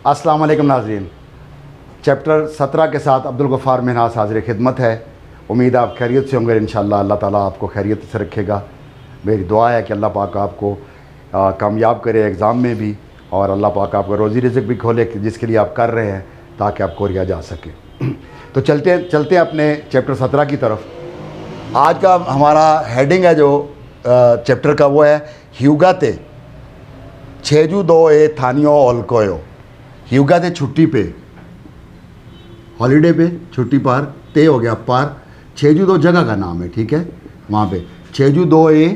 अस्सलाम वालेकुम नाज़रीन। चैप्टर 17 के साथ अब्दुल गफ़ार मिन्हास हाज़िर खिदमत है। उम्मीद आप खैरियत से होंगे। इंशाअल्लाह अल्लाह ताला आपको खैरियत से रखेगा। मेरी दुआ है कि अल्लाह पाक आपको कामयाब करे एग्ज़ाम में भी, और अल्लाह पाक आपको रोज़ी रिज़्क़ भी खोले जिसके लिए आप कर रहे हैं, ताकि आपको रिया जा सके। तो चलते अपने चैप्टर 17 की तरफ। आज का हमारा हेडिंग है जो चैप्टर का, वो है ह्यूगाते छेजू दो ए थानियो ओलकोयो। ह्यूगाते छुट्टी पे, हॉलीडे पे, छुट्टी पर, ते हो गया पर, छेजू दो जगह का नाम है, ठीक है। वहाँ पे छेजू दो ए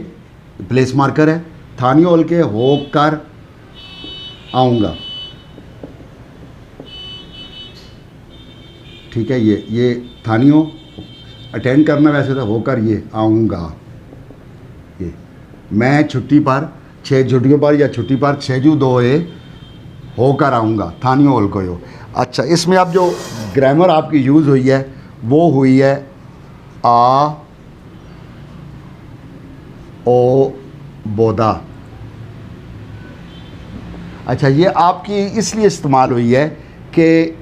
प्लेस मार्कर है, थानियो ओल के होकर आऊँगा, ठीक है। ये थानियो अटेंड करना वैसे तो, होकर ये आऊँगा, ये मैं छुट्टी पर, छः छुट्टियों पर या छुट्टी पर छेजू दो ए होकर आऊँगा, थानियो ओल को यो। अच्छा, इसमें अब जो ग्रामर आपकी यूज़ हुई है वो हुई है आ ओ बोदा। अच्छा, ये आपकी इसलिए इस्तेमाल हुई है कि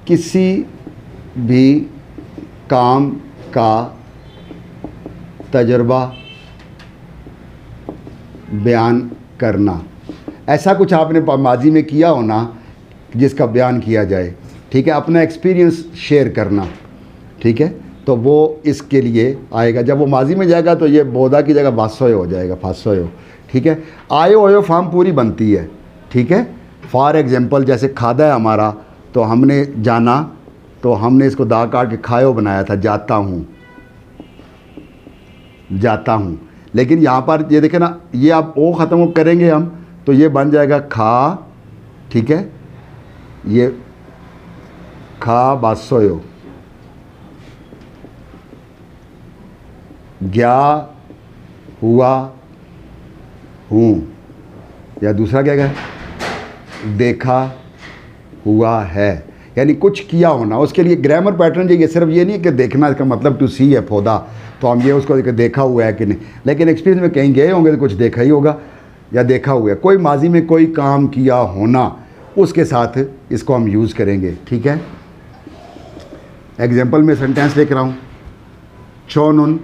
किसी भी काम का तजर्बा बयान करना, ऐसा कुछ आपने माजी में किया हो ना जिसका बयान किया जाए, ठीक है। अपना एक्सपीरियंस शेयर करना, ठीक है। तो वो इसके लिए आएगा। जब वो माजी में जाएगा तो ये बोदा की जगह बासोय हो जाएगा, फासोय हो, ठीक है। आयो ओयो फार्म पूरी बनती है, ठीक है। फॉर एग्जांपल जैसे खादा है हमारा, तो हमने जाना, तो हमने इसको दा काट के खायो बनाया था, जाता हूँ, जाता हूँ। लेकिन यहाँ पर ये देखें ना, ये आप ओ ख़त्म करेंगे हम तो ये बन जाएगा खा, ठीक है। ये खा बासोयो, गया हुआ हूँ, या दूसरा क्या है, देखा हुआ है, यानी कुछ किया होना। उसके लिए ग्रामर पैटर्न ये सिर्फ ये नहीं है कि देखना, इसका मतलब टू सी है पौधा, तो हम ये उसको देखा हुआ है कि नहीं, लेकिन एक्सपीरियंस में कहीं गए होंगे तो कुछ देखा ही होगा या देखा हुआ है। कोई माजी में कोई काम किया होना, उसके साथ इसको हम यूज़ करेंगे, ठीक है। एग्जाम्पल में सेंटेंस लिख रहा हूँ, छोनुन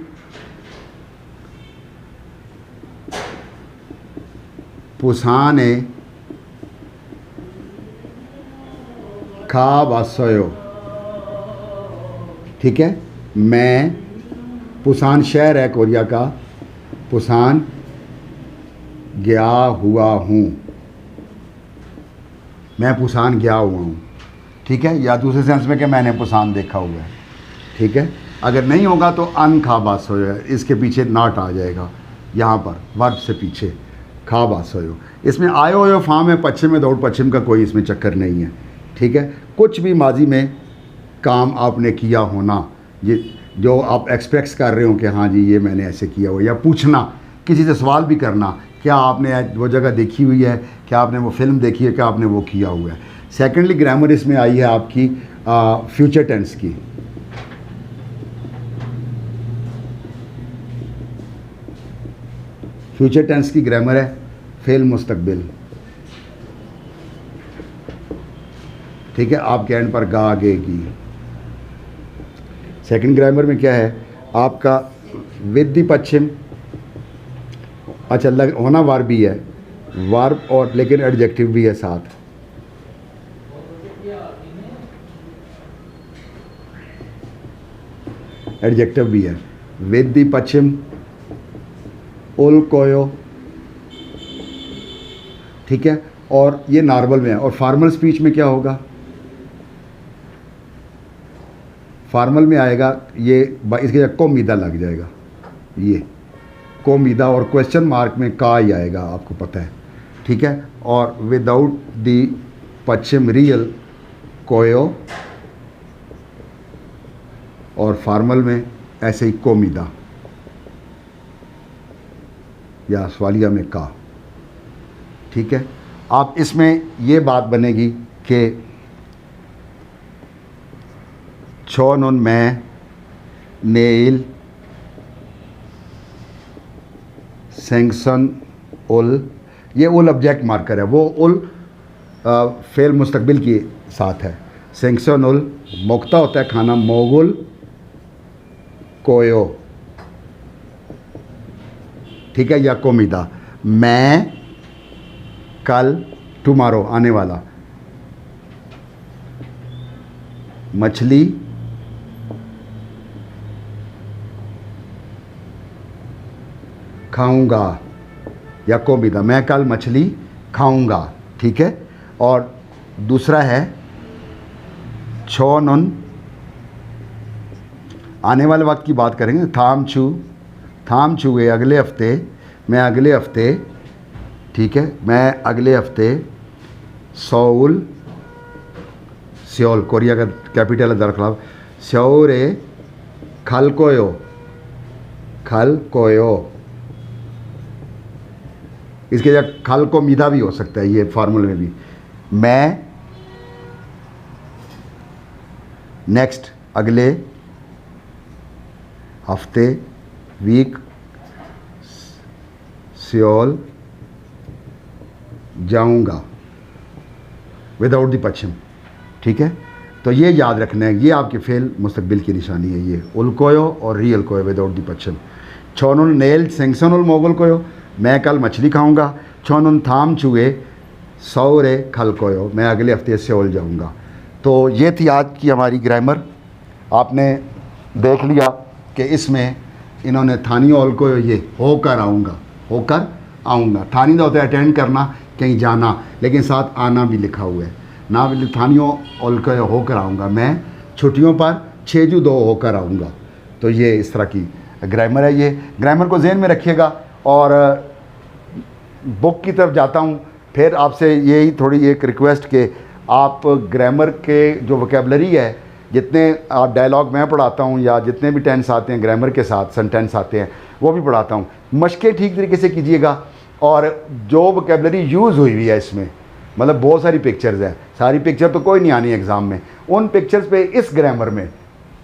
पुसाने खा बासोयो, ठीक है। मैं, पुसान शहर है कोरिया का, पुसान गया हुआ हूँ, मैं पुसान गया हुआ हूँ, ठीक है। या दूसरे सेंस में कि मैंने पुसान देखा हुआ है, ठीक है। अगर नहीं होगा तो अन खा बासोयो, इसके पीछे नाट आ जाएगा, यहाँ पर वर्ब से पीछे खा बासोयो। इसमें आयो ओयो फार्म है, पश्चिम में दौड़ पश्चिम का कोई इसमें चक्कर नहीं है, ठीक है। कुछ भी माजी में काम आपने किया होना, ये जो आप एक्सपेक्ट कर रहे हो कि हाँ जी ये मैंने ऐसे किया हो, या पूछना, किसी से सवाल भी करना, क्या आपने वो जगह देखी हुई है, क्या आपने वो फिल्म देखी है, क्या आपने वो किया हुआ है। सेकेंडली ग्रामर इसमें आई है आपकी फ्यूचर टेंस की। फ्यूचर टेंस की ग्रामर है फेल मुस्तकबिल, ठीक है। आपके एंड पर गा आगेगी। सेकंड ग्रामर में क्या है आपका, विद द पश्चिम, अच्छा लग होना वर्ब भी है, वर्ब और लेकिन एडजेक्टिव भी है साथ, एडजेक्टिव भी है। विद द पश्चिम उल कोयो, ठीक है। और ये नॉर्मल में है। और फॉर्मल स्पीच में क्या होगा, फॉर्मल में आएगा ये, इसके जगह कोमीदा लग जाएगा, ये कोमीदा, और क्वेश्चन मार्क में का ही आएगा, आपको पता है, ठीक है। और विदाउट दी पश्चिम रियल कोयो, और फॉर्मल में ऐसे ही कोमीदा या सवालिया में का, ठीक है। आप इसमें ये बात बनेगी कि छोनुन मैं नेल सेंक्शन उल, ये उल ऑब्जेक्ट मार्कर है, वो उल फ़ेल मुस्तकबिल के साथ है। सेंक्शनुल मोक्ता होता है खाना, मोगुल कोयो, ठीक है, या कोमिदा, मैं कल, टुमारो आने वाला, मछली खाऊंगा या कोमिदा, मैं कल मछली खाऊंगा, ठीक है। और दूसरा है छोनुन, आने वाले वक्त की बात करेंगे। थाम छुए अगले हफ्ते, मैं अगले हफ्ते, ठीक है, मैं अगले हफ्ते सियोल कोरिया का कैपिटल है दरख्लाफ, स्योरे खलकोयो, इसके जगह खल को मीदा भी हो सकता है ये फार्मूले में भी। मैं नेक्स्ट अगले हफ्ते, वीक, सियोल जाऊंगा विदाउट द पश्चिम, ठीक है। तो ये याद रखना है, ये आपके फेल मुस्तकबिल की निशानी है, ये उलकोयो और रियल कोयो विदाउट द पश्चिम। छोनुल नेल सेंक्शनुल मोगल कोयो, मैं कल मछली खाऊंगा। छोनुन थाम चुए सौरे खल कोयो, मैं अगले हफ्ते सियोल जाऊंगा। तो ये थी आज की हमारी ग्रामर। आपने देख लिया कि इसमें इन्होंने थानी ओल को ये होकर आऊँगा, थानी का होता है अटेंड करना, कहीं जाना, लेकिन साथ आना भी लिखा हुआ है ना, भी थानियों ओल को होकर आऊँगा, मैं छुट्टियों पर 6 जून 2 होकर आऊँगा। तो ये इस तरह की ग्रामर है। ये ग्रामर को जहन में रखिएगा। और बुक की तरफ जाता हूँ, फिर आपसे यही थोड़ी एक रिक्वेस्ट कि आप ग्रामर के जो वोकेबलरी है, जितने आप डायलॉग मैं पढ़ाता हूँ या जितने भी टेंस आते हैं ग्रामर के साथ, सेंटेंस आते हैं, वो भी पढ़ाता हूँ, मशक़ें ठीक तरीके से कीजिएगा। और जो वोकेबलरी यूज़ हुई हुई है इसमें, मतलब बहुत सारी पिक्चर्स हैं, सारी पिक्चर तो कोई नहीं आनी एग्ज़ाम में, उन पिक्चर्स पे इस ग्रामर में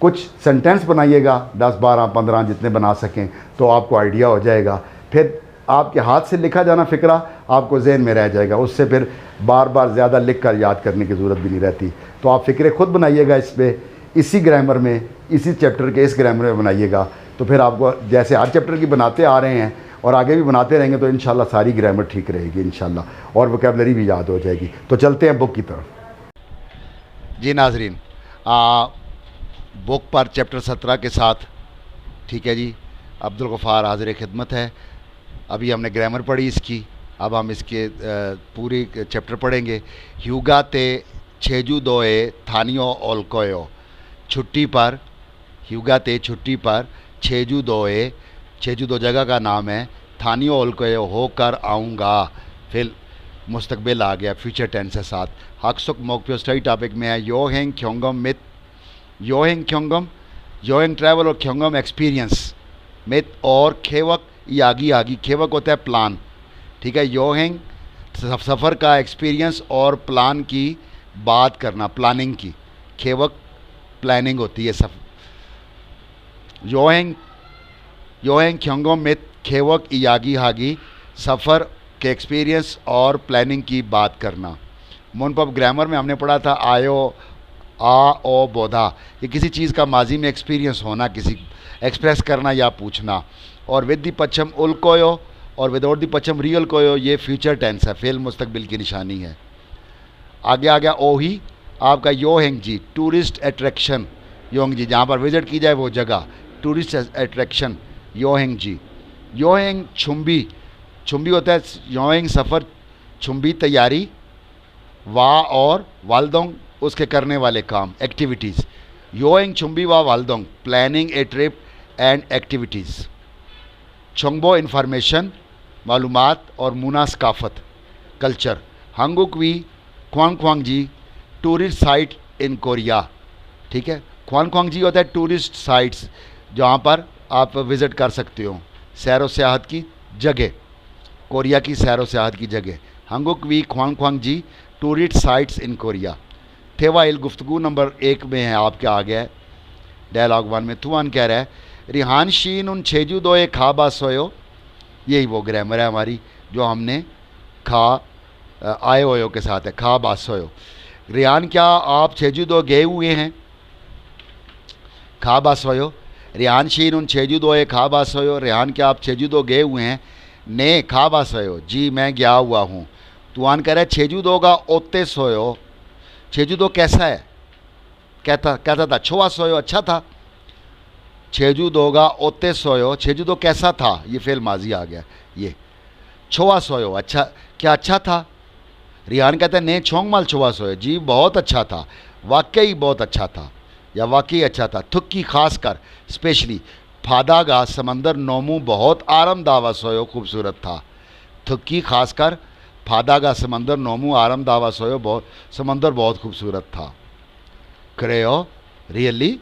कुछ सेंटेंस बनाइएगा, 10 12 15 जितने बना सकें, तो आपको आइडिया हो जाएगा। फिर आपके हाथ से लिखा जाना फ़िक्रा आपको जहन में रह जाएगा, उससे फिर बार बार ज़्यादा लिख कर याद करने की ज़रूरत भी नहीं रहती। तो आप फ़िक्रे खुद बनाइएगा इस पर, इसी ग्रामर में, इसी चैप्टर के इस ग्रामर में बनाइएगा। तो फिर आपको जैसे हर चैप्टर की बनाते आ रहे हैं और आगे भी बनाते रहेंगे, तो इंशाल्लाह सारी ग्रामर ठीक रहेगी इंशाल्लाह, और वोकेबलरी भी याद हो जाएगी। तो चलते हैं बुक की तरफ। जी नाजरीन, बुक पर चैप्टर 17 के साथ, ठीक है जी, अब्दुल गफ़ार हाज़िर खिदमत है। अभी हमने ग्रामर पढ़ी इसकी, अब हम इसके पूरी चैप्टर पढ़ेंगे। ह्यूगा ते छेजू दोए थानियो ओलकोयो, छुट्टी पर, ह्यूगा ते छुट्टी पर, छेजू दोए, छेजू दो जगह का नाम है, थानियो ओलकोयो होकर आऊँगा, फिर मुस्तकबिल आ गया, फ्यूचर टेंस के साथ। हकसुक मोकपियो स्टडी टॉपिक में है योहेंग ख्योंगम मित, योहेंग ख्योंगम, योहेंग ट्रैवल और ख्योंगम एक्सपीरियंस, मित और खेवक यागी आगी, खेवक होता है प्लान, ठीक है। योहेंग सफ़र का एक्सपीरियंस और प्लान की बात करना, प्लानिंग की, खेवक प्लानिंग होती है सब। योहेंग ख्योंगम मित खेवक यागी हागी, सफ़र के एक्सपीरियंस और प्लानिंग की बात करना। मुनपब ग्रामर में हमने पढ़ा था आयो, आ ओ बोधा, ये किसी चीज़ का माजी में एक्सपीरियंस होना, किसी एक्सप्रेस करना या पूछना। और विद दी पच्छम उल कोयो और विदाउट दी पच्छम रियल कोयो, ये फ्यूचर टेंस है, फेल मुस्तकबिल की निशानी है। आगे आ गया ओही आपका योहेंग जी, टूरिस्ट अट्रैक्शन, योहेंग जी जहाँ पर विज़िट की जाए वो जगह, टूरिस्ट अट्रैक्शन योहेंग जी। योहेंग छुम्बी, छुम्बी होता है योहेंग सफ़र, छुम्बी तैयारी, वाह और वालदोंग उसके करने वाले काम, एक्टिविटीज़। योहेंग छुम्बी वाह वालदोंग, planning a trip and activities. छोंगबो इंफॉर्मेशन, मालूमात और मुना सकाफ़त, कल्चर। हंगुक वी ख्वांग जी, टूरिस्ट साइट इन कोरिया, ठीक है। ख्वांग जी होता है टूरिस्ट साइट्स, जहाँ पर आप विज़िट कर सकते हो, सैर व सियाहत की जगह, कोरिया की सैर व सियाहत की जगह। हंगुक वी ख्वांग जी, टूरिस्ट साइट्स इन कोरिया। थेवाइल गुफ्तगू नंबर 1 में है, आपके आ गया है डायलॉग 1 में। तुआन कह रहा है रिहान शीन उन छेजू दोए खा बा सोयो, यही वो ग्रामर है हमारी जो हमने खा आए होयो के साथ है, खा बासोयो। रियान क्या आप चेजुदो गए हुए हैं? खा बासोयो। रियान शीन उन चेजुदोए खा बासोयो। रियान क्या आप चेजुदो गए हुए हैं? ने खा बासोयो, जी मैं गया हुआ हूँ। तुआन कह रहा है चेजुदो का ओते सोयो। चेजुदो कैसा है? कहता था छोआ सोयो, अच्छा था। चेजुदो का ओते सोयो, चेजुदो कैसा था, ये फेल माजी आ गया। ये छोआ सोयो, अच्छा, क्या अच्छा था? रियान कहता है ने छोंग माल छोआ सोयो, जी बहुत अच्छा था, वाकई बहुत अच्छा था या वाकई अच्छा था। थुक्की खास कर स्पेशली फादागा समंदर नोमू बहुत आरामदावा सोयो, खूबसूरत था। थुक्की खास कर फादागा समंदर नोमू आरामदावा सोयो, बहुत समंदर बहुत खूबसूरत था। क्रेयो रियली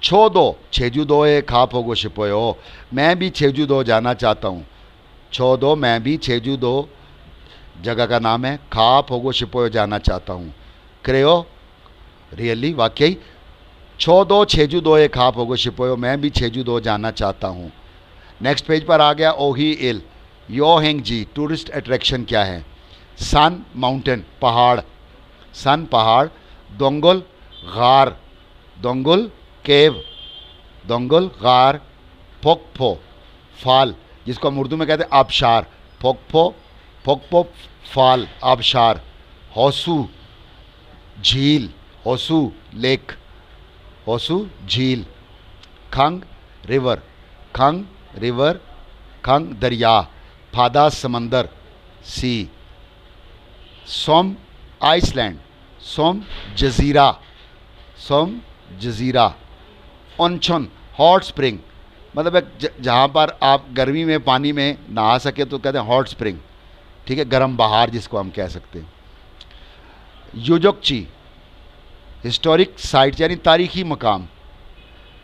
छो दो छेजुदोए खा पोगो शिपोयो, मैं भी छेजुदो जाना चाहता हूँ। छो दो मैं भी छेजुदो जगह का नाम है, खा पोगो शिपोयो जाना चाहता हूँ। क्रेयो रियली वाकई छो दो छेजुदोए खा पोगो शिपोयो, मैं भी छेजुदो जाना चाहता हूँ। नेक्स्ट पेज पर आ गया ओही इल योहेंग जी। टूरिस्ट अट्रैक्शन क्या है? सन माउंटेन पहाड़, सन पहाड़। दोंगल गार, दोंगल केव, दोंगल गार। फोकफो फाल, जिसको हम उर्दू में कहते हैं आबशार। फोकफो, फोकफो फाल आबशार। होसू झील, होसू लेक, होसू झील। खंग रिवर, खंग रिवर, खंग दरिया। फादा समंदर सी। सोम आइसलैंड, सोम जजीरा, सोम जजीरा। ओनछन हॉट स्प्रिंग, मतलब एक जहाँ पर आप गर्मी में पानी में नहा सके तो कहते हैं हॉट स्प्रिंग, ठीक है, गर्म बहार जिसको हम कह सकते हैं। युजोकची हिस्टोरिक साइट यानी तारीखी मकाम।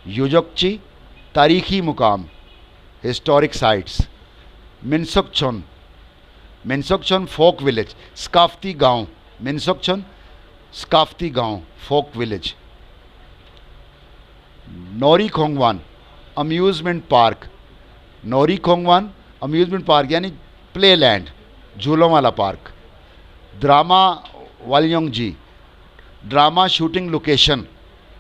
युजोकची तारीखी मुकाम, हिस्टोरिक साइट्स। मिनसोकचोन, मिनसोकचोन फोक विलेज, स्काफ्ती गांव। मिनसोकचोन स्काफ्ती गांव, फोक विलेज। नोरी खोंगवान अम्यूज़मेंट पार्क, नोरी खोंगवान अम्यूज़मेंट पार्क यानी प्ले लैंड, झूलों वाला पार्क। ड्रामा वालयोंगजी, ड्रामा शूटिंग लोकेशन।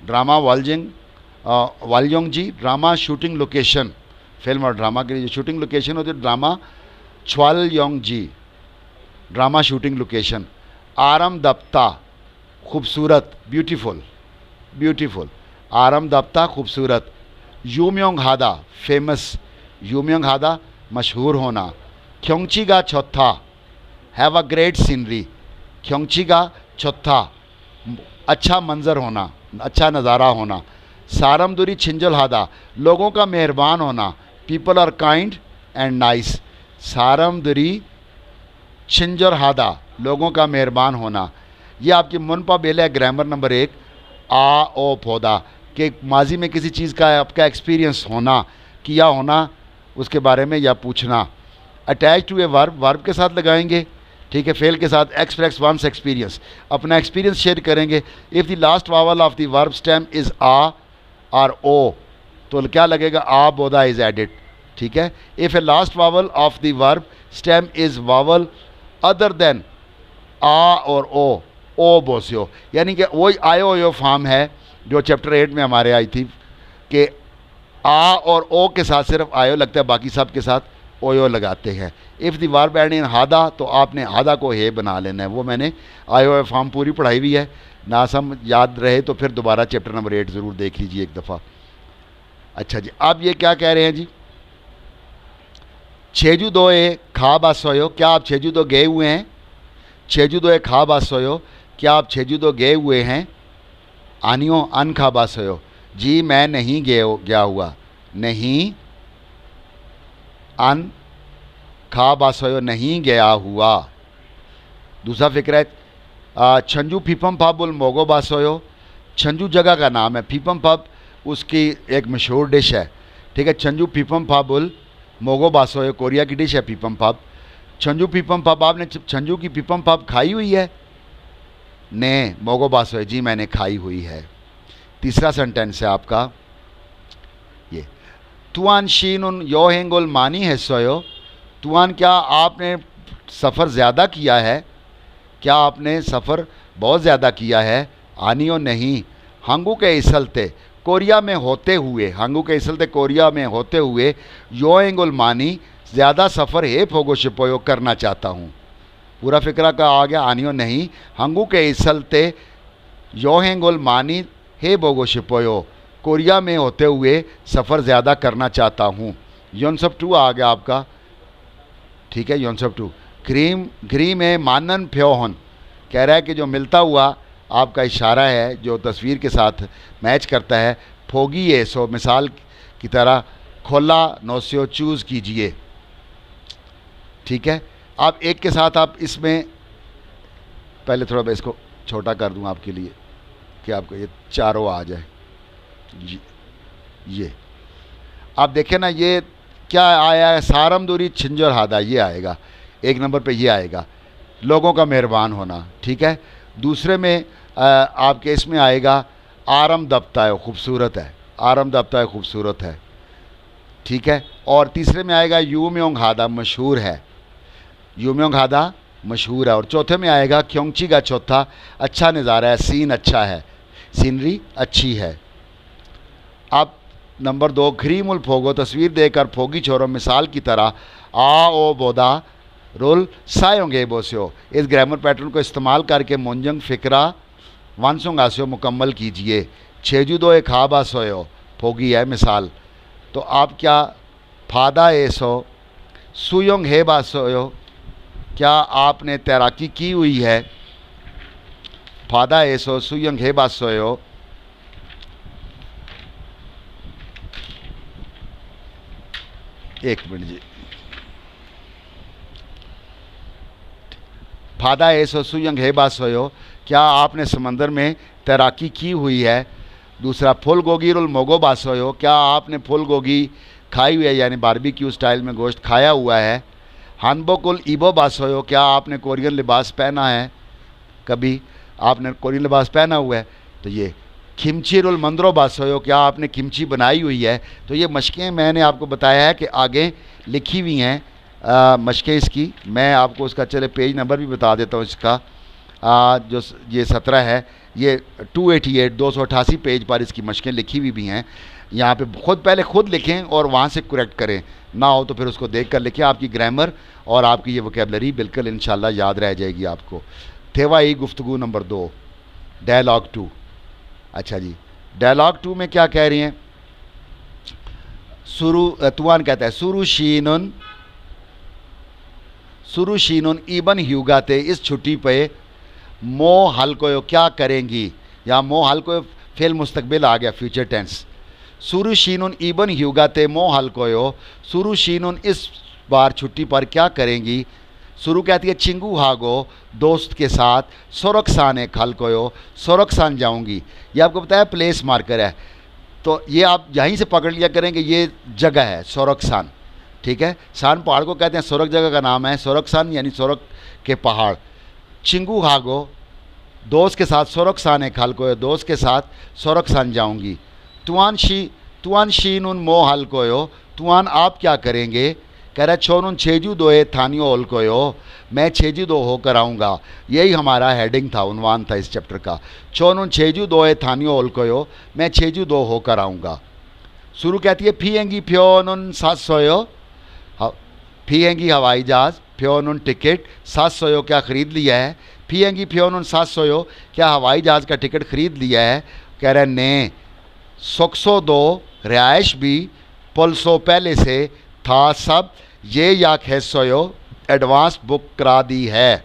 ड्रामा वालयोंगजी ड्रामा शूटिंग लोकेशन, फिल्म और ड्रामा के लिए जो शूटिंग लोकेशन होती है, ड्रामा च्वालयोंगजी ड्रामा शूटिंग लोकेशन। आरामदप्ता खूबसूरत, ब्यूटीफुल, ब्यूटीफुल। आरामदप्ता खूबसूरत। यूम्योंग हादा फेमस, यूम्योंग हादा मशहूर होना। ख्योंगची चौथा हैव अ ग्रेट सीनरी, ख्योंगची चौथा अच्छा मंजर होना, अच्छा नज़ारा होना। सारमदुरी छिंजल हादा लोगों का मेहरबान होना, people are kind and nice. सारमदुरी छिंजर हादा लोगों का मेहरबान होना। ये आपकी मुनपा बेल है, ग्रामर नंबर 1 आ ओ पौधा कि माजी में किसी चीज़ का आपका एक्सपीरियंस होना, किया होना, उसके बारे में या पूछना। Attach to a verb, verb के साथ लगाएंगे, ठीक है, फेल के साथ एक्सप्रेस वंस एक्सपीरियंस, अपना एक्सपीरियंस शेयर करेंगे। If the last vowel of the verb stem is आ और ओ, तो क्या लगेगा? आ बोदा इज़ एडिड, ठीक है। If a last vowel of the verb stem is vowel other than आ और ओ बोसियो, यानी कि वही आयो यो फॉर्म है जो चैप्टर 8 में हमारे आई थी कि आ और ओ के साथ सिर्फ आयो लगता है, बाकी सब के साथ ओयो लगाते हैं। If the verb end in हादा, तो आपने हादा को हे बना लेना है। वो मैंने आयो फॉर्म पूरी पढ़ाई हुई है, ना समझ याद रहे तो फिर दोबारा चैप्टर नंबर 8 ज़रूर देख लीजिए एक दफ़ा। अच्छा जी, अब ये क्या कह रहे हैं जी? छेजुदोए खा बासोयो, क्या आप छेजुदो गए हुए हैं? छेजुदोए खा बासोयो, क्या आप छेजुदो गए हुए हैं? आनियो अन खा बासोयो, जी मैं नहीं गया हुआ। नहीं अन खा बासोयो, नहीं गया हुआ। दूसरा फिक्र है छंजू फीफम फाबुल मोगो बासोयो। छंजू जगह का नाम है, फीफम फाब उसकी एक मशहूर डिश है, ठीक है। छंजू फीफम फाबुल मोगो बासोयो कोरिया की डिश है फीफम फाब। छंजू फीफम फाब, आपने छंजू की फीफम फाब खाई हुई है? ने मोगो बासोयो, जी मैंने खाई हुई है। तीसरा सेंटेंस है आपका ये, तुआन शीन उन योहेंगोल मानी है सोयो। तुआन क्या आपने सफ़र ज़्यादा किया है? क्या आपने सफ़र बहुत ज़्यादा किया है? आनियो नहीं, हांगू के इसलते कोरिया में होते हुए, हांगू के इसलते कोरिया में होते हुए योएंगुल मानी ज़्यादा सफ़र हे फोगो शिपोयो करना चाहता हूँ। पूरा फिक्रा का आ गया। आनियो नहीं, हांगू के इसलते योहेंगुल मानी हे बोगो शिपोयो, कोरिया में होते हुए सफ़र ज़्यादा करना चाहता हूँ। योनसप 2 आ गया आपका, ठीक है। योनसप 2 ग्री में मानन फ्योहन कह रहा है कि जो मिलता हुआ आपका इशारा है जो तस्वीर के साथ मैच करता है, फोगी ये सो मिसाल की तरह खोला नोसियो चूज़ कीजिए, ठीक है। आप एक के साथ आप इसमें पहले थोड़ा मैं इसको छोटा कर दूं आपके लिए कि आपको ये चारों आ जाए। ये आप देखें ना, ये क्या आया है, सारम दूरी छिंजर हादा, ये आएगा एक नंबर पे, ये आएगा लोगों का मेहरबान होना, ठीक है। दूसरे में आपके इसमें आएगा आरम दबता है, खूबसूरत है, आरम दबता है, खूबसूरत है, ठीक है। और तीसरे में आएगा यूम्योंग हादा, मशहूर है, यूम्योंग हादा मशहूर है। और चौथे में आएगा क्योंची का चौथा, अच्छा नज़ारा है, सीन अच्छा है, सीनरी अच्छी है। अब नंबर 2 घरीमुल फोगो तस्वीर देकर फोगी छोरो मिसाल की तरह आ ओ बोदा रोल सायोंगे बोस्यो, इस ग्रामर पैटर्न को इस्तेमाल करके मुंजंग फ़िक्रा वानसोंग आस्यो मुकम्मल कीजिए। छेजू दो एक खाबा सोयो, फोगी है मिसाल, तो आप क्या फादा एसो सुयोंग है बासोयो, क्या आपने तैराकी की हुई है? फादा एसो सुयोंग है बासोयो, एक मिनट जी, फादा एसो सुयंग है बासोयो, क्या आपने समंदर में तैराकी की हुई है? दूसरा फुल गोगी रुल मोगो बासोयो, क्या आपने फुल गोगी खाई हुई है, यानी बारबेक्यू स्टाइल में गोश्त खाया हुआ है? हानबोकुल ईबो बासोयो, क्या आपने कोरियन लिबास पहना है? कभी आपने कोरियन लिबास पहना हुआ है? तो ये किमची रुल मंदरो बासोयो, क्या आपने किमची बनाई हुई है? तो ये मशकें मैंने आपको बताया है कि आगे लिखी हुई हैं मशकें इसकी, मैं आपको उसका चले पेज नंबर भी बता देता हूँ इसका। जो ये 17 है, ये 288 288 पेज पर इसकी मशकें लिखी हुई भी हैं। यहाँ पे पहले खुद लिखें और वहाँ से करेक्ट करें, ना हो तो फिर उसको देख कर लिखें। आपकी ग्रामर और आपकी ये वोकेबलरी बिल्कुल इंशाल्लाह याद रह जाएगी आपको। थेवा ई गुफ्तगू नंबर 2 डायलॉग 2। अच्छा जी, डायलॉग 2 में क्या कह रही हैं? तुआन कहता है सुरु शीनुन इबन ह्यूगाते, इस छुट्टी पे मो हल्को क्या करेंगी, या मो हल्को फेल मुस्तकबिल आ गया, फ्यूचर टेंस। सुरु शीनुन इबन ह्यूगाते मो हल्को, सुरु शीनुन इस बार छुट्टी पर क्या करेंगी? शुरू कहती है चिंगू हागो, दोस्त के साथ, सोरकसान एक हल्को, सोरकसान जाऊंगी। ये आपको बताया प्लेस मार्कर है, तो ये आप यहीं से पकड़ लिया करेंगे, ये जगह है सोरकसान, ठीक है। सान पहाड़ को कहते हैं, सोरक जगह का नाम है, सोरकसान यानी सोरक के पहाड़। चिंगू हागो, दोस्त के साथ, सोरकसान एक हल्को, दोस्त के साथ सोरकसान जाऊंगी। तुआन शीनुन मो हल्को, तुआन आप क्या करेंगे? कह रहा है छोनुन छेजू दोए थानियो ओलकोयो, मैं छेजू दो होकर आऊँगा। यही हमारा हेडिंग था, उन्वान था इस चैप्टर का। छोनुन छेजू दोए थानियो ओलकोयो, मैं छेजू दो होकर आऊँगा। शुरू कहती है फीएंगी फ्योनुन 700, फीएंगी हवाई जहाज़, फ्योनुन टिकट, 700 क्या ख़रीद लिया है? फीएंगी फ्योनुन 700, क्या हवाई जहाज़ का टिकट ख़रीद लिया है? कह रहे ने 102 रिहाइश भी पुलसो पहले से था, सब ये या खेसोयो एडवांस बुक करा दी है।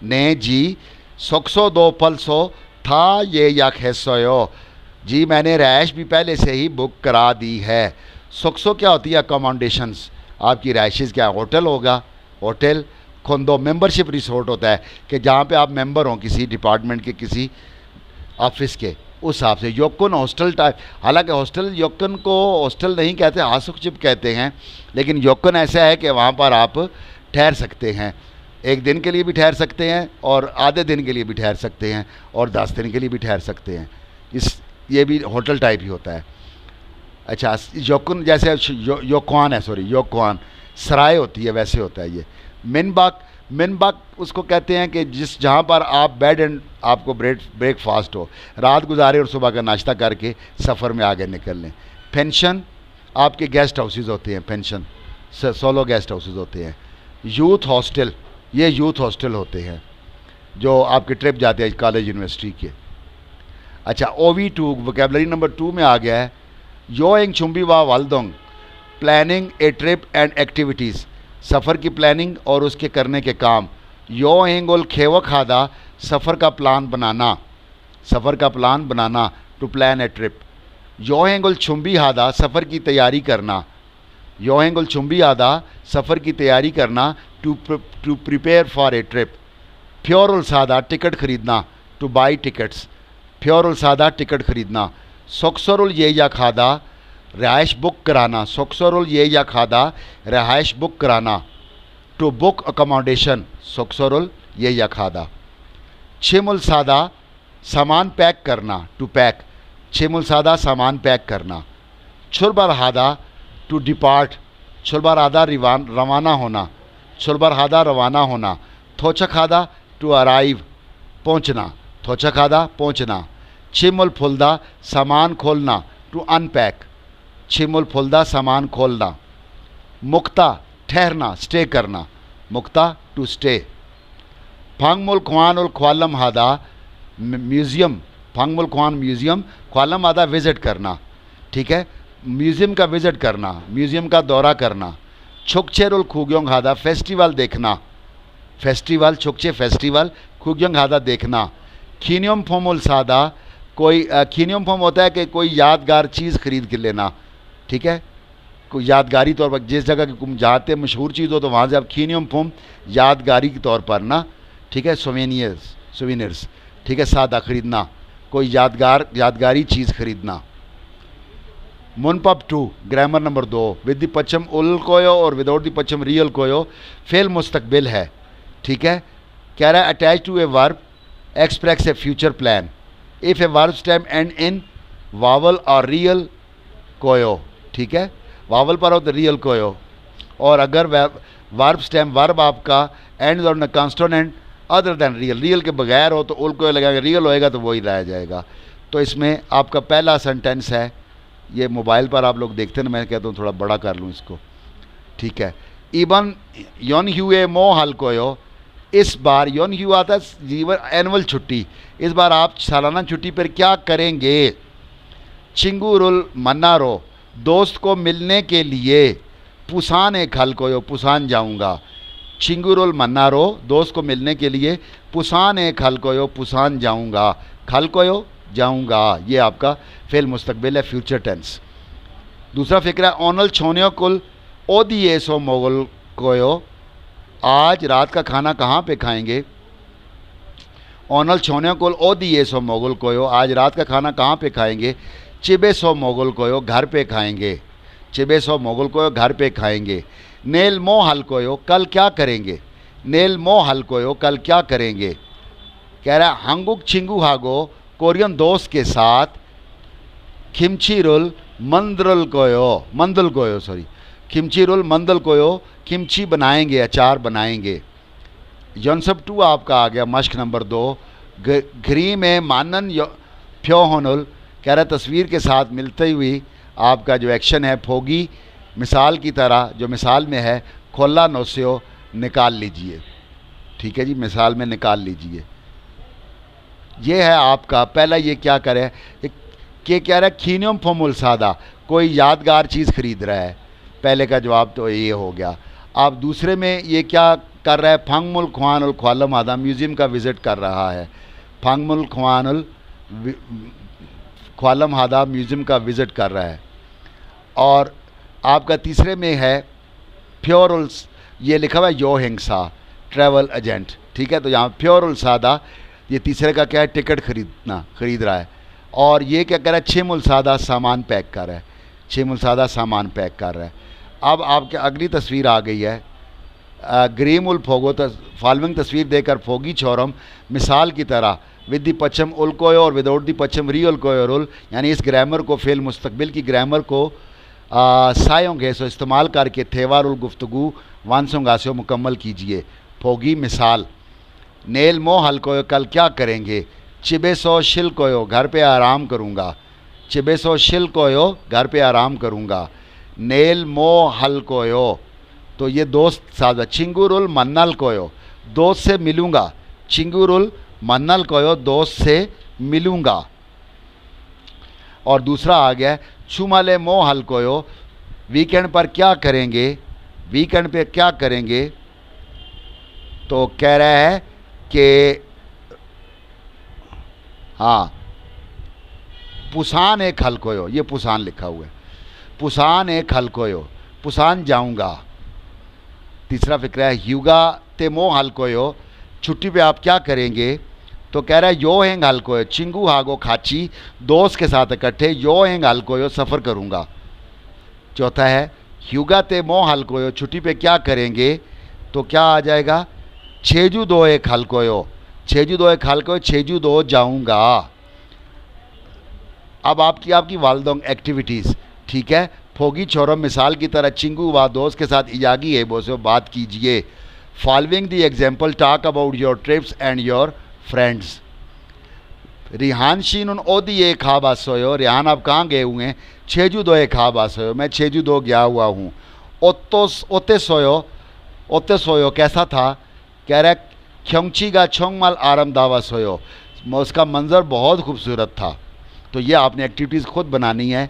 ने जी 102 पलसो था, ये या खेसोयो, जी मैंने रहाइश भी पहले से ही बुक करा दी है। 100 क्या होती है? अकोमोडेशंस, आपकी रहाइशेज़ क्या? होटल होगा, होटल। खुंदो मेंबरशिप रिसोर्ट होता है कि जहाँ पे आप मेंबर हों किसी डिपार्टमेंट के, किसी ऑफिस के, उस हिसाब से। योकुन हॉस्टल टाइप, हालांकि हॉस्टल योकुन को हॉस्टल नहीं कहते, हासुकचिप कहते हैं, लेकिन योकुन ऐसा है कि वहाँ पर आप ठहर सकते हैं, एक दिन के लिए भी ठहर सकते हैं और आधे दिन के लिए भी ठहर सकते हैं और 10 दिन के लिए भी ठहर सकते हैं। ये भी होटल टाइप ही होता है। अच्छा, योकुन जैसे योक्वान है, सॉरी योक्वान सराय होती है, वैसे होता है ये। मिनबाक मिनबक उसको कहते हैं कि जहाँ पर आप बेड एंड आपको ब्रेकफास्ट हो, रात गुजारे और सुबह का नाश्ता करके सफ़र में आगे निकल लें। पेंशन आपके गेस्ट हाउसेस होते हैं, पेंशन सोलो गेस्ट हाउसेस होते हैं। यूथ हॉस्टल, ये यूथ हॉस्टल होते हैं जो आपके ट्रिप जाते हैं कॉलेज यूनिवर्सिटी के। अच्छा, OV2 वोकेबलरी नंबर 2 में आ गया है यो एंग चुम्बी वा वालदोंग, planning a trip and activities, सफ़र की प्लानिंग और उसके करने के काम। यो एंग उल खेव खादा, सफ़र का प्लान बनाना, सफ़र का प्लान बनाना, टू प्लान ए ट्रिप। यो एंग उल चुम्बी हादा, सफ़र की तैयारी करना। यो एंग उल चुम्बी हादा, सफ़र की तैयारी करना, to prepare for a trip. फ्योर उल सादा, टिकट ख़रीदना, टू बाई टिकट्स, फ्योर उल सादा टिकट ख़रीदना। सोक्सर उल ये या खादा, रहाइश बुक कराना, सोक्सर उल ये या खादा, रहाइश बुक कराना, टू बुक अकोमोडेशन, सोक्सर उल ये या खादा। छिमुल सादा, सामान पैक करना, टू पैक, छिमुल सादा सामान पैक करना। छुरबर हादा, टू डिपार्ट, छुरबर हादा रवाना होना, छुरबर हादा रवाना होना। थोचक हादा, टू अराइव, पहुँचना, थोचक हादा पहुँचना। छिमुल फुलदा, सामान खोलना, टू अनपैक, छिमुल फुलदा सामान खोलना। मुक्ता, ठहरना, स्टे करना, मुक्ता to stay. फांगमुल ख्वान ul ख्वालम Hada, museum, फांगमुल ख्वान museum, ख्वालम Hada visit करना, ठीक है, म्यूज़ियम का विज़िट करना, म्यूज़ियम का दौरा करना। छुकछेर उल खुग्योंग हादा, फेस्टिवल देखना, फेस्टिवल, छुकछे फेस्टिवल, खुग्योंग हादा देखना। खीनियम फोमुल सादा, कोई खीनियम फोम होता है कि कोई यादगार चीज़ खरीद के लेना, ठीक है, कोई यादगारी तौर पर, जिस जगह की तुम जाते मशहूर चीज़ हो तो वहाँ से आप खीनियम फोम यादगारी के तौर पर ना, ठीक है, सोवेनियर्स, ठीक है, सादा ख़रीदना, कोई यादगारी चीज़ खरीदना। मुनपब 2 ग्रामर नंबर 2, विद द पश्चिम उल कोयो और विदाउट द पश्चिम रियल कोयो, फेल मुस्तकबिल है, ठीक है। कह रहा है attach to a verb express a future plan if a verb stem end in vowel और रियल कोयो, ठीक है, वावल पर हो तो रियल कोयो, और अगर वर्ब स्टेम वर्ब आपका end on consonant other than रियल, रियल के बगैर हो तो उल कोयो लगेगा, रियल होएगा तो वही लाया जाएगा। तो इसमें आपका पहला सेंटेंस है, ये मोबाइल पर आप लोग देखते हैं ना, मैं कहता हूँ थोड़ा बड़ा कर लूँ इसको, ठीक है। इबन योन ह्यूए मो हल कोयो, इस बार योन ह्यू आता है जीवन एनुअल छुट्टी, इस बार आप सालाना छुट्टी पर क्या करेंगे। चिंगुरुल मन्नारो, दोस्त को मिलने के लिए, पुसान एक हल कोयो, पुसान जाऊंगा। चिंगुरुल मन्नारो, दोस्त को मिलने के लिए, पुसान एक हल कोयो, पुसान जाऊंगा, खल कोयो जाऊंगा, ये आपका फेल मुस्तकबिल है, फ्यूचर टेंस। दूसरा फिक्रा ओनल छोनियो कुल ओदिएसो मोगल कोयो, आज रात का खाना कहाँ पे खाएंगे। ओनल छोनियो कुल ओदिएसो मोगल कोयो, आज रात का खाना कहाँ पे खाएंगे। चिबेसो मोगल कोयो, घर पे खाएंगे, चिबेसो मोगल कोयो, घर पे खाएंगे। नेल मो हल कोयो, कल क्या करेंगे, नेल मो हल कोयो, कल क्या करेंगे। कह रहा है हंगुक छिंगू हागो, कोरियन दोस्त के साथ, खिमचीरुल मंदरुल कोयो, मंदल कोयो सॉरी, खिमचीरुल मंदल कोयो, किमची बनाएंगे, अचार बनाएंगे। यौनसब 2 आपका आ गया, मश्क नंबर 2, घरी में मानन फ्योहनुल, कह रहा तस्वीर के साथ मिलती हुई आपका जो एक्शन है, फोगी मिसाल की तरह, जो मिसाल में है, खोला नोस्यो, निकाल लीजिए, ठीक है जी, मिसाल में निकाल लीजिए। ये है आपका पहला, ये क्या करे कि कह रहा है खीनियम फोमुल सादा, कोई यादगार चीज़ खरीद रहा है, पहले का जवाब तो ये हो गया। आप दूसरे में ये क्या कर रहा है, फांगमुल ख्वानुल ख्वालम आदा, म्यूज़ियम का विज़िट कर रहा है, फांगमुल ख्वानुल ख्वालम हादा, म्यूज़ियम का विज़िट कर रहा है। और आपका तीसरे में है फ्योरुल, ये लिखा हुआ है यो हिंसा, ट्रैवल एजेंट, ठीक है, तो यहाँ फ्योरुल सादा, ये तीसरे का क्या है, टिकट खरीद रहा है। और ये क्या कर रहा है, छिमुल सादा, सामान पैक कर रहा है, छिमुल सादा सामान पैक कर रहा है। अब आपके अगली तस्वीर आ गई है, ग्रीमुल फोगो, फॉलोइंग तस्वीर देकर फोगी छोरम, मिसाल की तरह, विद दी पश्चिम उल कोयो और विदाउट दी पश्चिम रियल कोयो रुल, यानी इस ग्रामर को, फेल मुस्तकबिल की ग्रामर को सायोंगे सो इस्तेमाल करके थेवारुल गुफ्तगू वानसोंगास्यो मुकम्मल कीजिए, फोगी मिसाल। नेल मो हल्कोयो कल क्या करेंगे। चिबेसो शिल्कोयो घर पे आराम करूँगा। चिबेसो शिल्कोयो घर पे आराम करूँगा। नेल मो हल्कोयो तो ये दोस्त साथ। चिंगुरुल मन्नल कोयो दोस्त से मिलूँगा। चिंगुरुल मन्नल कोयो दोस्त से मिलूँगा। और दूसरा आ गया चुमाले मो हल्कोयो वीकेंड पर क्या करेंगे। वीकेंड पे क्या करेंगे तो कह रहा है कि हाँ पुसान एक हल्कोयो, ये पुसान लिखा हुआ है। पुसान एक हल्कोयो पुसान जाऊंगा। तीसरा फिक्र है ह्यूगा ते मो हल्कोयो छुट्टी पे आप क्या करेंगे तो कह रहा है यो हेंग हल्कोयो चिंगू हागो खाची दोस्त के साथ इकट्ठे यो हेंग हल्कोयो सफ़र करूँगा। चौथा है ह्यूगा ते मो हल्कोयो छुट्टी पे क्या करेंगे तो क्या आ जाएगा छेजू दो एक हल्कोयो। छेजू दो एक हल्कोयो छेजू दो जाऊँगा। अब आपकी वालदोंग एक्टिविटीज़ ठीक है। फोगी छोरो मिसाल की तरह चिंगू व दोस्त के साथ इजागी है बोसे बात कीजिए। Following the example talk about your trips and your friends. रिहान शीन ओदी ए खाबा सोयो रिहान आप कहाँ गए हुए हैं। छेजू दो ए खाबा सोयो मैं छेजू दो गया हुआ हूँ। ओते सोयो कैसा था कह रहा है ख्योंगची का छोंगमल आराम दावा सोयो उसका मंज़र बहुत खूबसूरत था। तो ये आपने एक्टिविटीज़ खुद बनानी है।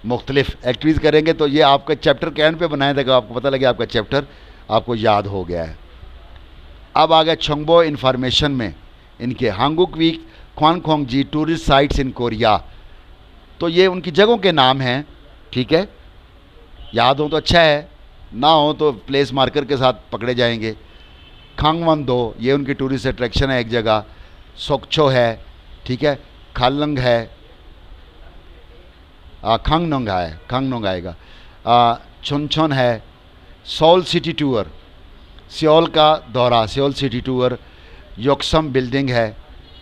मुख्तलिफ एक्टिविटीज़ करेंगे तो ये आपका चैप्टर के एंड पे बनाया था आपको पता लगे आपका चैप्टर आपको याद हो गया है। अब आ गया छोंगबो इन्फॉर्मेशन में इनके हांगुक वीक ख्वानखोंग जी टूरिस्ट साइट्स इन कोरिया। तो ये उनकी जगहों के नाम हैं ठीक है। याद हो तो अच्छा है, ना हो तो प्लेस मार्कर के साथ पकड़े जाएंगे। खांगवन दो ये उनकी टूरिस्ट अट्रैक्शन है एक जगह। सोक्चो है ठीक है। खालंग है खांगनोंग आएगा। चुनचुन है। सोल सिटी टूर सियोल का दौरा Seoul city tour. Yuksom building है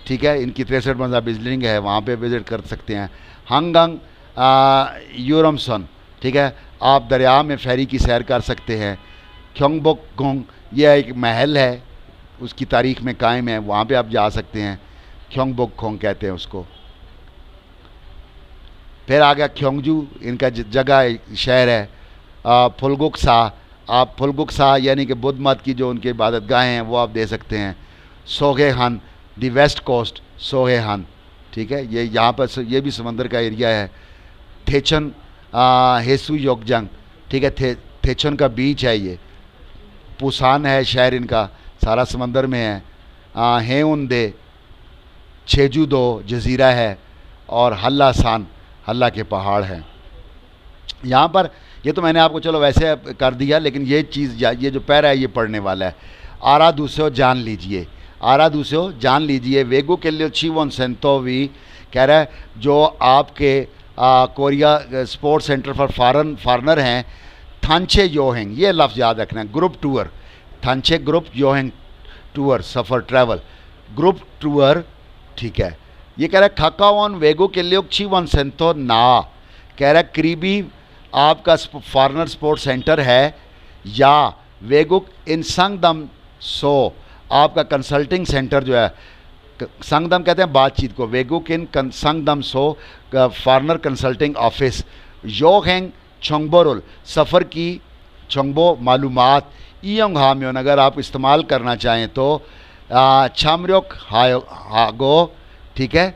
ठीक है। इनकी 63 मंजिला बिल्डिंग है वहाँ पे विज़िट कर सकते हैं। हंगंग यूरमसन ठीक है। आप दरिया में फेरी की सैर कर सकते हैं। ख्योंगबोक गोंग यह एक महल है उसकी तारीख में कायम है वहाँ पे आप जा सकते हैं। ख्योंगबोक खोंग कहते हैं उसको। फिर आ गया ख्योंगजू इनका जगह शहर है। फुलगुकसा आप फुलगुकसा यानी कि बुद्ध मत की जो उनकी इबादत गाहें हैं वो आप दे सकते हैं। सोगेहन दी वेस्ट कोस्ट सोगेहन ठीक है। ये यहाँ पर ये भी समंदर का एरिया है। थेचन हेसु योगजंग ठीक है। थेचन का बीच है ये। पुसान है शहर इनका सारा समंदर में है। हेउंदे छेजू दो जजीरा है। और हल्लासान हल्ला के पहाड़ हैं। यहाँ पर ये तो मैंने आपको चलो वैसे कर दिया लेकिन ये चीज़ ये जो पैरा है ये पढ़ने वाला है। आरा दूसरे जान लीजिए। आरा दूसरे जान लीजिए। वेगो के लिए चीवन सेंतोवी कह रहा है जो आपके Korea sports centre for foreigner हैं। थांचे योहेंग ये लफ्ज़ याद रखना है। ग्रुप टूर थांचे ग्रुप योहेंग टूर सफ़र ट्रैवल ग्रुप टूर ठीक है। ये कह रहा है खाकावन वेगो के लिए चीवन सेंतो ना कह रहा है करीबी आपका फॉरनर स्पोर्ट्स सेंटर है या वेगुक इन संगदम सो आपका कंसल्टिंग सेंटर जो है। संगदम कहते हैं बातचीत को। वेगुक इन संगदम सो फॉरनर कंसल्टिंग ऑफिस। योहेंग छोंगबोरुल सफ़र की छोंगबो मालूमात ईयोंग हाम्योन अगर आप इस्तेमाल करना चाहें तो छामर्योक हागो ठीक है।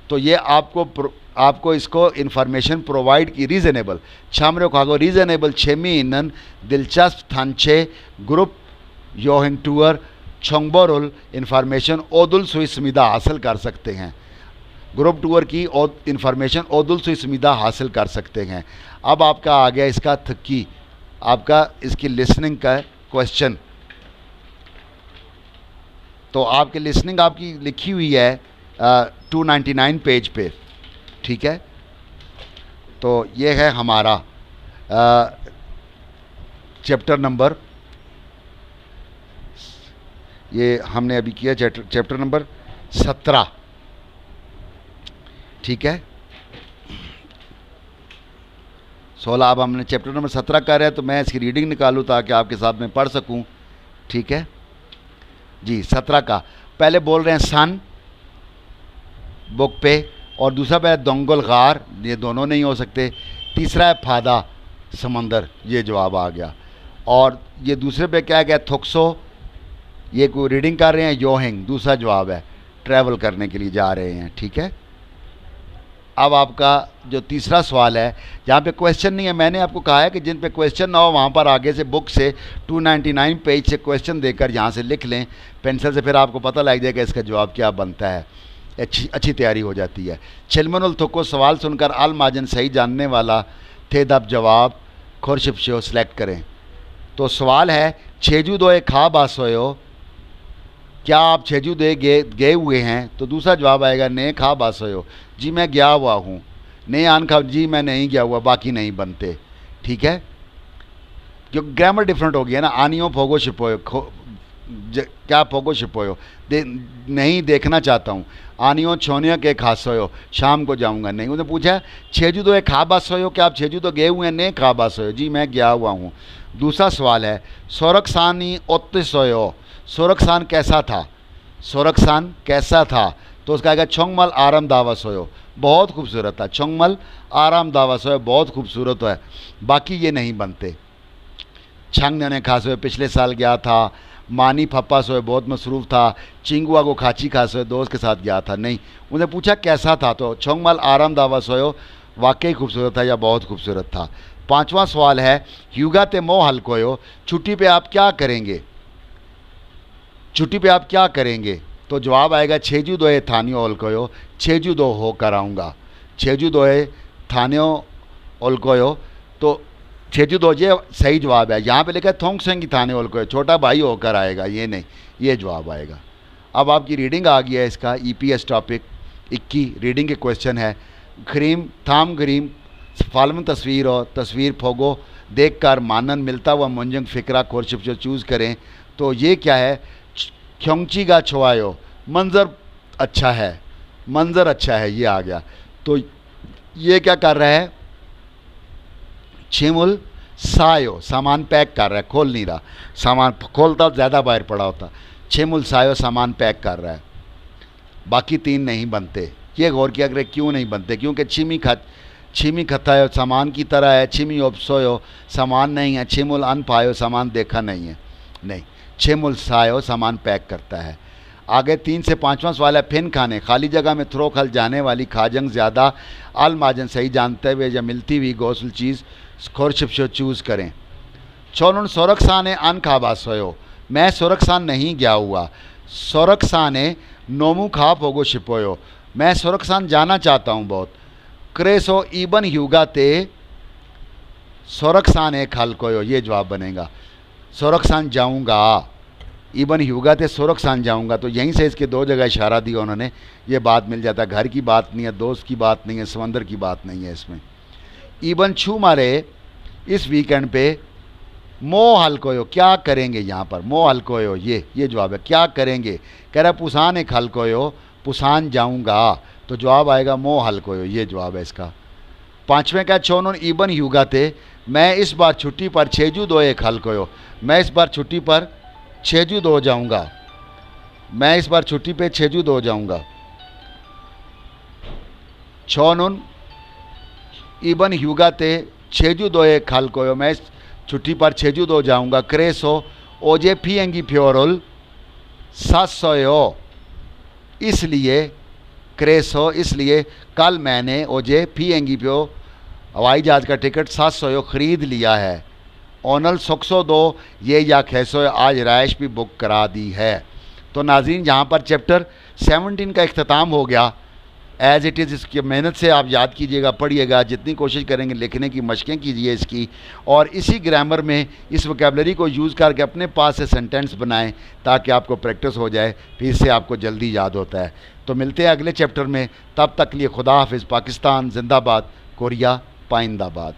तो ये आपको इसको इन्फॉर्मेशन प्रोवाइड की रीज़नेबल छामरे खागो रीज़नेबल छेमी इनन दिलचस्प थांचे ग्रुप योहिंग टूर छोंगबोरुल इन्फॉर्मेशन ओदुल सुई सुविधा हासिल कर सकते हैं। ग्रुप टूर की इन्फॉर्मेशन ओदुल सुई सुविधा हासिल कर सकते हैं। अब आपका आ गया इसका थकी आपका इसकी लिसनिंग का क्वेश्चन। तो आपकी लिसनिंग आपकी लिखी हुई है 299 पेज पे ठीक है। तो ये है हमारा चैप्टर नंबर ये हमने अभी किया चैप्टर नंबर 17 ठीक है। 16 अब हमने चैप्टर नंबर 17 कर रहे हैं तो मैं इसकी रीडिंग निकालूँ ताकि आपके साथ में पढ़ सकूँ ठीक है। जी 17 का पहले बोल रहे हैं सन बुक पे, और दूसरा पे है दंगल गार, ये दोनों नहीं हो सकते। तीसरा है फादा समंदर, ये जवाब आ गया। और ये दूसरे पे क्या गया थुक्सो, ये कोई रीडिंग कर रहे हैं, योहिंग दूसरा जवाब है, ट्रैवल करने के लिए जा रहे हैं। ठीक है, अब आपका जो तीसरा सवाल है, यहाँ पे क्वेश्चन नहीं है, मैंने आपको कहा है कि जिन पे क्वेश्चन ना हो वहाँ पर आगे से बुक से 299 पेज से क्वेश्चन देकर यहाँ से लिख लें पेंसिल से, फिर आपको पता लग जाएगा इसका जवाब क्या बनता है, अच्छी तैयारी हो जाती है। छिलमनुल थुको सवाल सुनकर अल माजन सही जानने वाला थे, दब जवाब खुरशिप शो सेलेक्ट करें। तो सवाल है छेजू दोए खा बासोयो, क्या आप छेजू दे गए हुए हैं? तो दूसरा जवाब आएगा ने खा बासोयो, जी मैं गया हुआ हूँ। ने आन खा, जी मैं नहीं गया हुआ, बाकी नहीं बनते। ठीक है, क्योंकि ग्रामर डिफरेंट हो गया ना। आनियो फोगो छिपोयो, क्या फोगो छिपोयो, नहीं देखना चाहता हूँ। आनियो छोनियो के खासोयो, शाम को जाऊँगा नहीं। उसने पूछा छेजू दो खा बासोयो, क्या आप छेजू तो गए हुए हैं? ने खा बासोयो, जी मैं गया हुआ हूँ। दूसरा सवाल है सोरखसानी ओत्तिसोयो, सोरखसान कैसा था? सोरखसान कैसा था? तो उसका आएगा छोंगमल आराम दावा सोयो, बहुत खूबसूरत था। छोंगमल आराम दावा सोयो बहुत खूबसूरत है, बाकी ये नहीं बनते। छंग ने खास हुए पिछले साल गया था। मानी फप्पा सोए बहुत मसरूफ़ था। चिंगुआ को खाची खास हुए दोस्त के साथ गया था, नहीं। उन्हें पूछा कैसा था, तो छोंगमल आराम दावा सोयो वाकई खूबसूरत था या बहुत खूबसूरत था। पांचवा सवाल है ह्यूगा ते मोह हल्कोयो, छुट्टी पे आप क्या करेंगे? छुट्टी पे आप क्या करेंगे? तो जवाब आएगा छेजू दोए थानियो ओलकोयो, छेजू दो होकर आऊँगा। छेजू दोए थानियो ओलकोयो, तो छेजू दो ये सही जवाब है। यहाँ पे लिखा है थोंगसेंगी थाने ओलकोयो, छोटा भाई होकर आएगा, ये नहीं, ये जवाब आएगा। अब आपकी रीडिंग आ गया है इसका EPS टॉपिक 21 रीडिंग के क्वेश्चन है। ग्रीम थाम ग्रीम फालम तस्वीर और तस्वीर फोगो देख कर मानन मिलता हुआ मुंजंग फ़िक्रा कोरशिप जो चूज़ करें। तो ये क्या है? ख्योंगची का छुआयो, मंज़र अच्छा है, मंज़र अच्छा है, ये आ गया। तो ये क्या कर रहा है? छिमुल सायो, सामान पैक कर रहा है, खोल नहीं रहा। सामान खोलता ज़्यादा बाहर पड़ा होता। छिमुल सायो सामान पैक कर रहा है, बाकी तीन नहीं बनते। ये गौर किया करें क्यों नहीं बनते, क्योंकि छिमी खतायो सामान की तरह है, छिमी ओपसोयो सामान नहीं है, छिमुल अन पायो सामान देखा नहीं है, नहीं। छिमुल सायो सामान पैक करता है। आगे 3 से 5वां सवाल है फिन खाने, खाली जगह में थ्रो खल जाने वाली खाजंग ज़्यादा अल माजन सही जानते हुए या मिलती हुई गौसल चीज़ खोरशिप शो चूज़ करें। छोनुन सोरखसाने अन खाबास होयो, मैं सोरखसान नहीं गया हुआ। सोरखसाने नोमू खाप होगो शिपोयो, मैं सोरखसान जाना चाहता हूँ बहुत। क्रेसो इबन ह्यूगाते सोरखसाने खालकोयो, ये जवाब बनेगा। सोरखसान जाऊँगा, इबन ह्यूगाते सोरखसान जाऊँगा। तो यहीं से इसके 2 जगह इशारा दिया उन्होंने, ये बात मिल जाता। घर की बात नहीं है, दोस्त की बात नहीं है, समंदर की बात नहीं है इसमें। इबन छू मारे इस वीकेंड पे मो हल्कोयो, क्या करेंगे? यहाँ पर मो हल्कोयो ये जवाब है, क्या करेंगे? कह रहा पुसान एक हल्कोयो, पुसान जाऊँगा। तो जवाब आएगा मो हल्कोयो, ये जवाब है इसका। 5वें का छोनोन इबन ह्यूगाते, मैं इस बार छुट्टी पर छेजू दो एक हल्कोयो, मैं इस बार छुट्टी पर छेजू दो जाऊँगा, मैं इस बार छुट्टी पे छेजू दो जाऊँगा। छोनुन इबन ह्यूगाते छेजू दो एक हल्कोयो, मैं इस छुट्टी पर छेजू दो जाऊँगा। क्रेसो ओजे फिएंगी फ्योरोल सासोयो, इसलिए क्रेसो इसलिए कल मैंने ओजे फिएंगी फ्यो हवाई जहाज़ का टिकट 700 ख़रीद लिया है। ओनल 602 ये या खैसो आज राइश भी बुक करा दी है। तो नाज़रीन यहाँ पर चैप्टर 17 का इख्तिताम हो गया। एज़ इट इज़ इसकी मेहनत से आप याद कीजिएगा, पढ़िएगा, जितनी कोशिश करेंगे लिखने की मशक़ें कीजिए इसकी, और इसी ग्रामर में इस वोकैबलरी को यूज़ करके अपने पास से सेंटेंस बनाएं ताकि आपको प्रैक्टिस हो जाए, फिर से आपको जल्दी याद होता है। तो मिलते हैं अगले चैप्टर में, तब तक लिए खुदा हाफिज़। पाकिस्तान जिंदाबाद, कोरिया पाइंदाबाद।